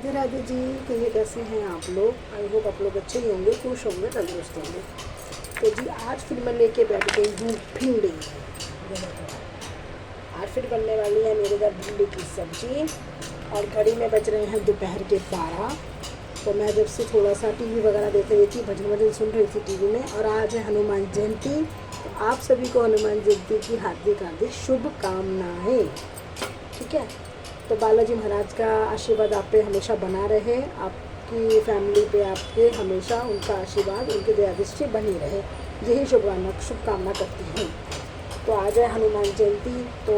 राधे राधे जी। कहिए कैसे हैं आप लोग। आई होप आप लोग अच्छे ही होंगे, खुश होंगे, तंदुरुस्त होंगे। तो जी आज फिर मैं लेके बैठ गई हूँ भिंडी। आज फिर बनने वाली है मेरे घर भिंडी की सब्जी और घड़ी में बज रहे हैं दोपहर के 12। तो मैं जब से थोड़ा सा टीवी वगैरह देख रही थी, भजन वजन सुन रही थी टीवी में। और आज है हनुमान जयंती, तो आप सभी को हनुमान जयंती की हार्दिक हार्दिक शुभकामनाएँ। ठीक है, तो बालाजी महाराज का आशीर्वाद आप पे हमेशा बना रहे, आपकी फैमिली पे आपके हमेशा उनका आशीर्वाद, उनकी दया दृष्टि बनी रहे, यही शुभकामना करती हूँ। तो आज है हनुमान जयंती, तो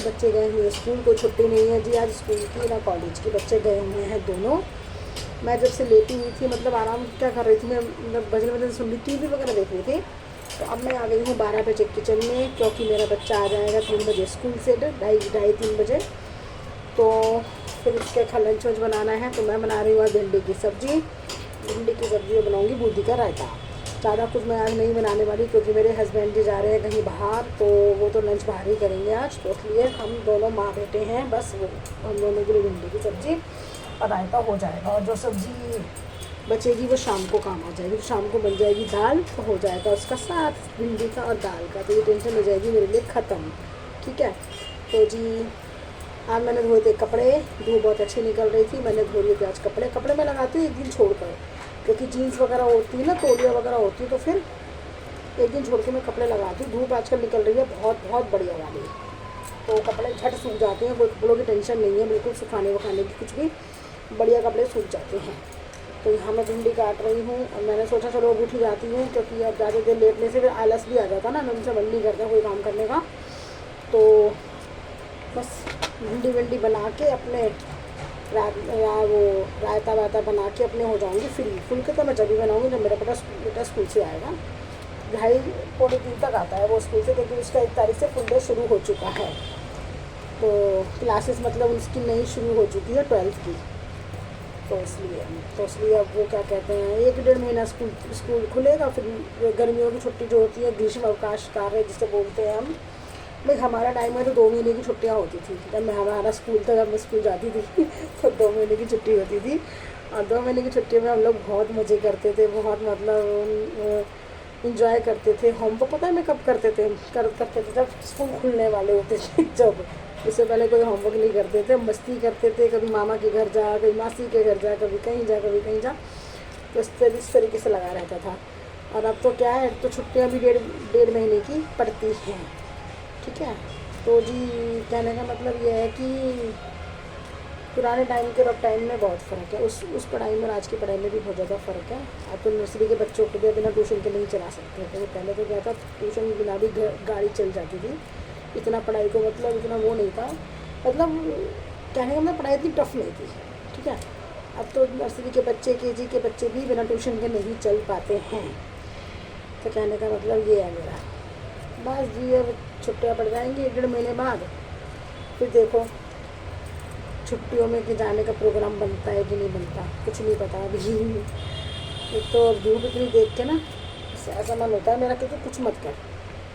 बच्चे गए हुए स्कूल, को छुट्टी नहीं है जी आज स्कूल की ना कॉलेज की, बच्चे गए हुए हैं दोनों। मैं जब से लेटी हुई थी, मतलब आराम क्या कर रही थी मैं, मतलब भजन वजन सुन रही, टीवी वगैरह देख रही थी। तो अब मैं आ गई हूँ 12 बजे किचन में, क्योंकि मेरा बच्चा आ जाएगा 3 बजे स्कूल से, ढाई 3 बजे। तो फिर उसके लंच वंच बनाना है। तो मैं बना रही हूँ भिंडी की सब्ज़ी। भिंडी की सब्ज़ी बनाऊँगी बूंदी का रायता। ज़्यादा कुछ मैं आज नहीं बनाने वाली, क्योंकि मेरे हस्बैंड जी जा रहे हैं कहीं बाहर, तो वो तो लंच बाहर ही करेंगे आज। तो इसलिए हम दोनों माँ बेटे हैं, बस वो हम दोनों के लिए भिंडी की सब्ज़ी और रायता हो जाएगा। और जो सब्ज़ी बचेगी वो शाम को काम आ जाएगी, तो शाम को बन जाएगी दाल, तो हो जाएगा उसका साथ भिंडी का और दाल का। तो ये टेंशन हो जाएगी मेरे लिए ख़त्म। ठीक है, तो जी आज मैंने धोए थे कपड़े, धूप बहुत अच्छी निकल रही थी, मैंने धो लिए थे आज कपड़े मैं लगाती हूँ एक दिन छोड़कर, क्योंकि जीन्स वगैरह होती है ना, तौलिया वगैरह होती है, तो फिर एक दिन छोड़ के मैं कपड़े लगाती हूँ। धूप आजकल निकल रही है बहुत बढ़िया वाली, तो कपड़े झट सूख जाते हैं, कोई कपड़ों की टेंशन नहीं है बिल्कुल, सुखाने वखाने की कुछ भी, बढ़िया कपड़े सूख जाते हैं। तो यहाँ मैं भिंडी काट रही हूँ और मैंने सोचा चलो अब उठ ही जाती हूँ, क्योंकि अब ज़्यादा देर लेटने से फिर आलस भी आ जाता ना, उनसे मन नहीं करता कोई काम करने का। तो बस भिंडी बना के अपने वो रायता वायता बना के अपने हो जाऊँगी फ्री। फुल के तो मैं जब भी बनाऊँगी जब मेरा बेटा स्कूल से आएगा। 2:30-3 तक आता है वो स्कूल से, क्योंकि उसका 1 तारीख से फुल डे शुरू हो चुका है। तो क्लासेस मतलब उसकी नई शुरू हो चुकी है 12th की, तो इसलिए अब वो क्या कहते हैं 1-1.5 महीना स्कूल खुलेगा। फिर गर्मियों की छुट्टी जो होती है, ग्रीष्म अवकाश कार्य जिसे बोलते हैं हम, भाई हमारा टाइम में तो 2 महीने की छुट्टियाँ होती थी जब हमारा स्कूल था, जब मैं स्कूल जाती थी तो 2 महीने की छुट्टी होती थी। और 2 महीने की छुट्टी में हम लोग बहुत मज़े करते थे, बहुत मतलब इंजॉय करते थे। होमवर्क पता है मैं कब करते थे जब स्कूल खुलने वाले होते थे, जब इससे पहले कोई होमवर्क नहीं करते थे, मस्ती करते थे, कभी मामा के घर जा, कभी मासी के घर जा, कभी कहीं जा, तो इस तरीके से लगा रहता था। और अब तो क्या है, तो छुट्टियाँ भी डेढ़ महीने की पड़ती हैं। ठीक है, तो जी कहने का मतलब ये है कि पुराने टाइम के और अब टाइम में बहुत फ़र्क है, उस पढ़ाई में और आज की पढ़ाई में भी बहुत ज़्यादा फ़र्क है। अब तो नर्सरी के बच्चों को भी बिना ट्यूशन के नहीं चला सकते थे। पहले तो क्या था, ट्यूशन के बिना भी गाड़ी चल जाती थी, इतना पढ़ाई को मतलब इतना वो नहीं था, मतलब कहने का मतलब पढ़ाई इतनी टफ नहीं थी। ठीक है, अब तो नर्सरी के बच्चे KG के बच्चे भी बिना ट्यूशन के नहीं चल पाते हैं। तो कहने का मतलब ये है मेरा। बस जी अब छुट्टियाँ पड़ जाएंगी 1-1.5 महीने बाद, फिर देखो छुट्टियों में कि जाने का प्रोग्राम बनता है कि नहीं बनता, कुछ नहीं पता अभी। एक तो धूप इतनी देख के ना ऐसा मन होता है मेरा कि कुछ मत कर,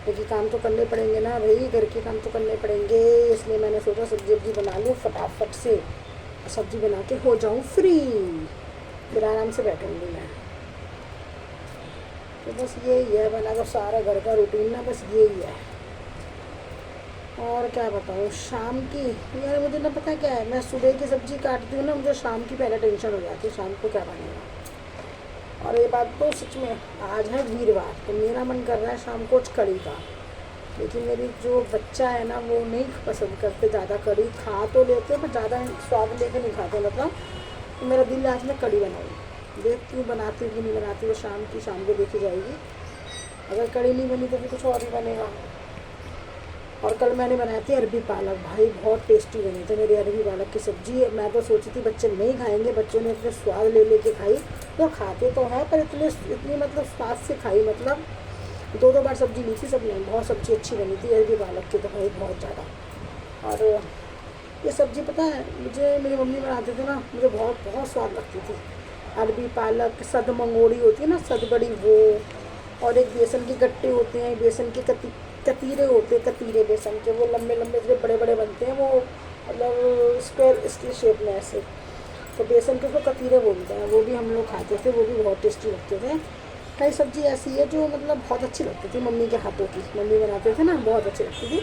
क्योंकि काम तो करने पड़ेंगे ना भाई, घर के काम तो करने पड़ेंगे। इसलिए मैंने सोचा सब्जी बना लूँ फटाफट से, सब्जी बना के हो जाऊँ फ्री, फिर आराम से बैठूँगी मैं। तो बस यही है, बना कर सारा घर का रूटीन ना, बस यही है। और क्या बताऊँ, शाम की यार मुझे ना पता क्या है, मैं सुबह की सब्ज़ी काटती हूँ ना, मुझे शाम की पहले टेंशन हो जाती है शाम को क्या बनेगा। और ये बात तो सच में, आज है वीरवार, तो मेरा मन कर रहा है शाम को कढ़ी का, लेकिन मेरी जो बच्चा है ना वो नहीं पसंद करते ज़्यादा कढ़ी, खा तो लेते हैं पर ज़्यादा स्वाद लेके नहीं खाते, मतलब तो मेरा दिल आज मैं कढ़ी बनाऊँ, देखती हूँ बनाती हूँ कि नहीं बनाती, वो शाम को देखी जाएगी। अगर कढ़ी नहीं बनी तो फिर कुछ और ही बनेगा। और कल मैंने बनाई थी अरबी पालक, भाई बहुत टेस्टी बनी थी मेरी अरबी पालक की सब्ज़ी। मैं तो सोची थी बच्चे नहीं खाएंगे, बच्चों ने इतने स्वाद ले के खाई, तो खाते तो हैं पर इतनी मतलब स्वाद से खाई, मतलब 2 बार सब्ज़ी ली थी सबने, बहुत सब्ज़ी अच्छी बनी थी अरबी पालक की, तो भाई बहुत ज़्यादा। और ये सब्ज़ी पता है मुझे मेरी मम्मी बनाते थे ना, मुझे बहुत स्वाद लगती थी। अरबी पालक, सद मंगोड़ी होती है ना, सद बड़ी वो, और एक बेसन की गट्टे होते हैं, बेसन के कतीरे होते हैं, कतीरे बेसन के, वो लंबे जो बड़े बनते हैं, वो मतलब स्क्वायर इसकी शेप में ऐसे, तो बेसन के उसको कतीरे बोलते हैं, वो भी हम लोग खाते थे, वो भी बहुत टेस्टी लगते थे। कई सब्ज़ी ऐसी है जो मतलब बहुत अच्छी लगती थी मम्मी के हाथों की, मम्मी बनाते थे ना, बहुत अच्छी लगती थी।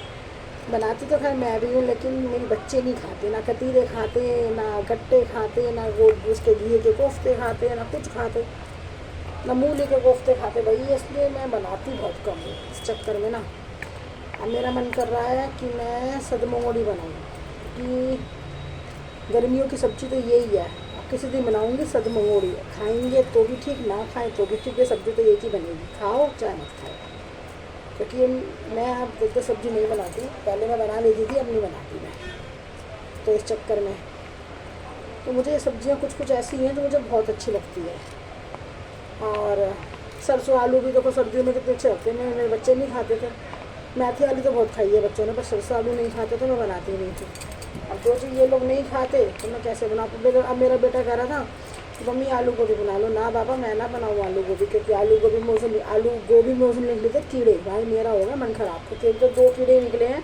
बनाती तो खैर मैं भी हूँ, लेकिन मेरे बच्चे नहीं खाते, ना कतीरे खाते, ना गट्टे खाते, ना वो उसके घी के कोफ्ते खाते, ना कुछ खाते, ना मूली के कोफ्ते खाते भाई। इसलिए मैं बनाती बहुत कम हूँ इस चक्कर में ना। अब मेरा मन कर रहा है कि मैं सदमंगोड़ी बनाऊँ, कि गर्मियों की सब्ज़ी तो यही है। अब किसी दिन बनाऊँगी सदमंगोड़ी, खाएंगे तो भी ठीक, ना खाएं तो भी ठीक, ये सब्ज़ी तो एक ही बनेगी, खाओ चाहे मत खाओ। क्योंकि मैं अब देखते सब्ज़ी नहीं बनाती, पहले मैं बना लेती थी, अब नहीं बनाती मैं, तो इस चक्कर में तो मुझे ये सब्ज़ियाँ कुछ कुछ ऐसी हैं जो मुझे बहुत अच्छी लगती है। और सरसों आलू भी देखो सर्दियों में कितने अच्छे लगते हैं, मेरे बच्चे नहीं खाते थे। मेथी आलू तो बहुत खाई है बच्चों ने, पर सरसों आलू नहीं खाते तो मैं बनाती नहीं थी। अब जो चीज़ ये लोग नहीं खाते तो मैं कैसे बनाती। अब मेरा बेटा कह रहा था कि मम्मी आलू गोभी बना लो, ना बाबा मैं ना बनाऊँ आलू गोभी, क्योंकि आलू गोभी में उसमें निकले थे कीड़े। भाई मेरा हो गया मन खराब, क्योंकि एक तो 2 कीड़े निकले हैं।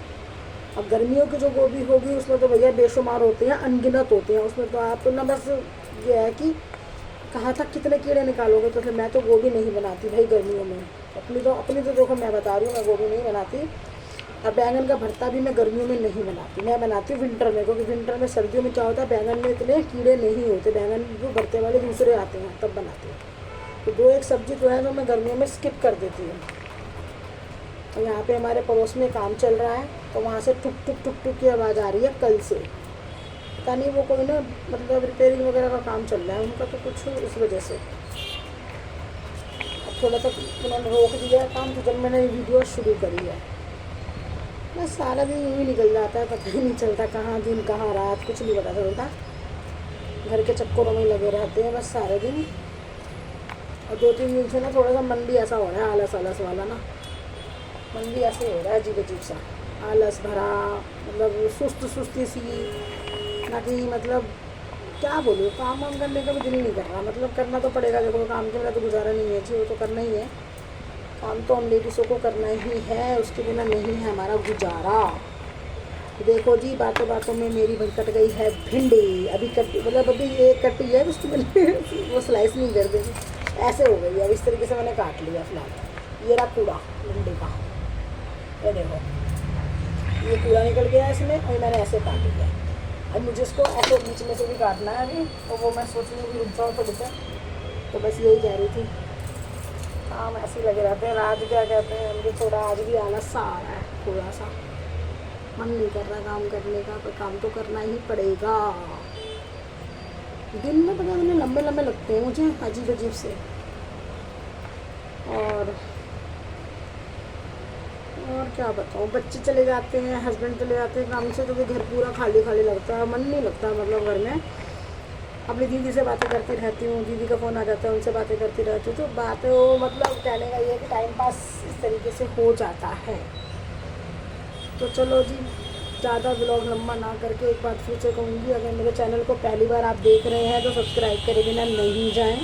अब गर्मियों की जो गोभी होगी उसमें तो भैया बेशुमार होते हैं, अनगिनत होते हैं, उसमें तो आप ना बस ये है कि कहाँ तक कितने कीड़े निकालोगे। तो फिर मैं तो गोभी नहीं बनाती भाई गर्मियों में। अपनी तो देखो मैं बता रही हूँ, मैं गोभी नहीं बनाती। और बैंगन का भरता भी मैं गर्मियों में नहीं बनाती, मैं बनाती हूँ विंटर में, क्योंकि विंटर में सर्दियों में क्या होता है बैंगन में इतने कीड़े नहीं होते, बैंगन जो भरते वाले दूसरे आते हैं तब बनाती हूँ। तो 2-1 सब्जी तो है जो मैं गर्मियों में स्किप कर देती हूँ। तो यहाँ पे हमारे पड़ोस में काम चल रहा है, तो वहाँ से टुक टुक टुक टुक की आवाज़ आ रही है कल से। पता नहीं वो कोई ना मतलब रिपेयरिंग वगैरह का काम चल रहा है उनका, तो कुछ इस वजह से अब थोड़ा सा उन्होंने रोक दिया काम। तो जब मैंने वीडियो शुरू करी है, बस सारा दिन यूँ ही निकल जाता है, पता ही नहीं चलता कहाँ दिन कहाँ रात, कुछ नहीं पता चलता। घर के चक्करों में लगे रहते हैं बस सारे दिन। और 2-3 दिन से ना थोड़ा सा मन भी ऐसा हो रहा है, आलस आलस वाला ना, मन भी ऐसे हो रहा है अजीब अजीब सा, आलस भरा, मतलब सुस्ती सी ना, कि मतलब क्या बोलूँ, काम वाम करने का भी दिल नहीं कर रहा। मतलब करना तो पड़ेगा, देखो काम के बिना तो गुजारा नहीं है जी, वो तो करना ही है, काम तो हम लेडीज़ों को करना ही है, उसके बिना नहीं है हमारा गुजारा। देखो जी बातों बातों में मेरी भाई कट गई है भिंडी, अभी एक कटी है, उसकी मैंने वो स्लाइस नहीं कर देगी, ऐसे हो गई है। अब इस तरीके से मैंने काट लिया फिलहाल। ये रहा कूड़ा भिंडी का, ये देखो ये कूड़ा निकल गया है इसमें, और मैंने ऐसे काट लिया। अब मुझे इसको ऐसे बीच में से भी काटना है अभी, तो वो मैं सोच रही हूँ कि रुक जाओ थोड़ी देर। तो बस यही कह रही थी, काम ऐसे ही लगे रहते हैं। आज क्या कहते हैं, मुझे थोड़ा आज भी आलस सा आ रहा है, थोड़ा सा मन नहीं कर रहा काम करने का, पर काम तो करना ही पड़ेगा। दिन में पता नहीं लंबे लंबे लगते हैं मुझे अजीब अजीब से। और क्या बताऊँ, बच्चे चले जाते हैं, हस्बैंड चले जाते हैं काम से, तो फिर घर पूरा खाली खाली लगता है, मन नहीं लगता मतलब घर में। अपनी दीदी से बातें करती रहती हूँ, दीदी का फ़ोन आ जाता है, उनसे बातें करती रहती हूँ, तो बातें वो मतलब कहने का ये कि टाइम पास इस तरीके से हो जाता है। तो चलो जी, ज़्यादा ब्लॉग लंबा ना करके एक बात फिर से कहूँगी, अगर मेरे चैनल को पहली बार आप देख रहे हैं तो सब्सक्राइब करे बिना नहीं जाएं,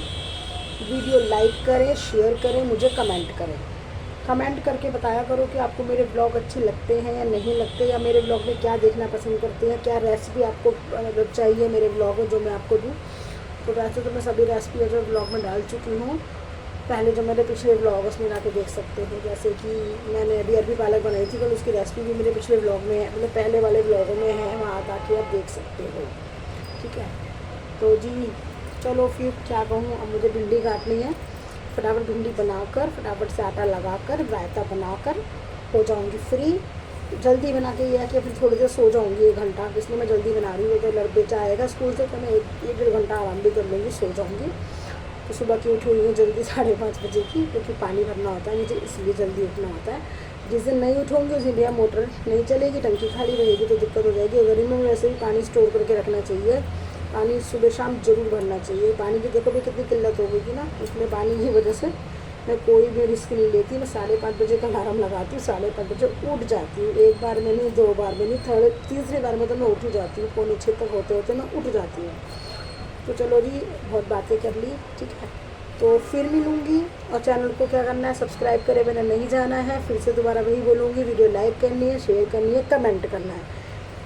वीडियो लाइक करें, शेयर करें, मुझे कमेंट करें। कमेंट करके बताया करो कि आपको मेरे ब्लॉग अच्छे लगते हैं या नहीं लगते, या मेरे ब्लॉग में क्या देखना पसंद करते हैं, क्या रेसिपी आपको मतलब चाहिए मेरे ब्लॉग में जो मैं आपको दूँ। तो वैसे तो मैं सभी रेसिपी जो ब्लॉग में डाल चुकी हूँ, पहले जो मेरे पिछले ब्लॉग उसमें जाके देख सकते हो। जैसे कि मैंने अभी अरबी पालक बनाई थी कल, उसकी रेसिपी भी मेरे पिछले ब्लॉग में है, मतलब पहले वाले ब्लॉगों में है, वहाँ जाके आप देख सकते हो। ठीक है, तो जी चलो फिर क्या कहूँ, अब मुझे भिंडी काटनी है, फटाफट भिंडी बनाकर फटाफट से आटा लगाकर रायता बनाकर हो जाऊंगी फ्री। जल्दी बना के ये है कि फिर थोड़ी देर सो जाऊंगी 1 घंटा, इसलिए मैं जल्दी बना रही हूँ। तो बेटा आएगा स्कूल से, तो मैं 1-1.5 घंटा आराम भी कर लूँगी, सो जाऊँगी। तो सुबह की उठी हुई हूँ जल्दी 5:30 बजे की, क्योंकि पानी भरना होता है मुझे, इसलिए जल्दी उठना होता है। जिस दिन नहीं उठूँगी उस दिन भैया मोटर नहीं चलेगी, टंकी खाली रहेगी, तो दिक्कत हो जाएगी। गर्मी में वैसे भी पानी स्टोर करके रखना चाहिए, पानी सुबह शाम जरूर भरना चाहिए। पानी की देखो भी कितनी किल्लत हो गई ना, इसलिए पानी की वजह से मैं कोई भी रिस्क नहीं लेती। मैं 5:30 बजे का अलार्म लगाती हूँ, 5:30 बजे उठ जाती हूँ। 1 बार में नहीं, 2 बार में नहीं, तीसरी बार में तो मैं उठ ही जाती हूँ। 5:45 तक होते होते मैं उठ जाती हूँ। तो चलो जी, बहुत बातें कर ली, ठीक है, तो फिर मिलूँगी। और चैनल को क्या करना है, सब्सक्राइब करे बिना नहीं जाना है। फिर से दोबारा वही बोलूँगी, वीडियो लाइक करनी है, शेयर करनी है, कमेंट करना है।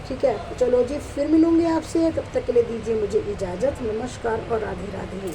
ठीक है, तो चलो जी फिर मिलूंगी आपसे, तब तक के लिए दीजिए मुझे इजाज़त। नमस्कार और राधे राधे।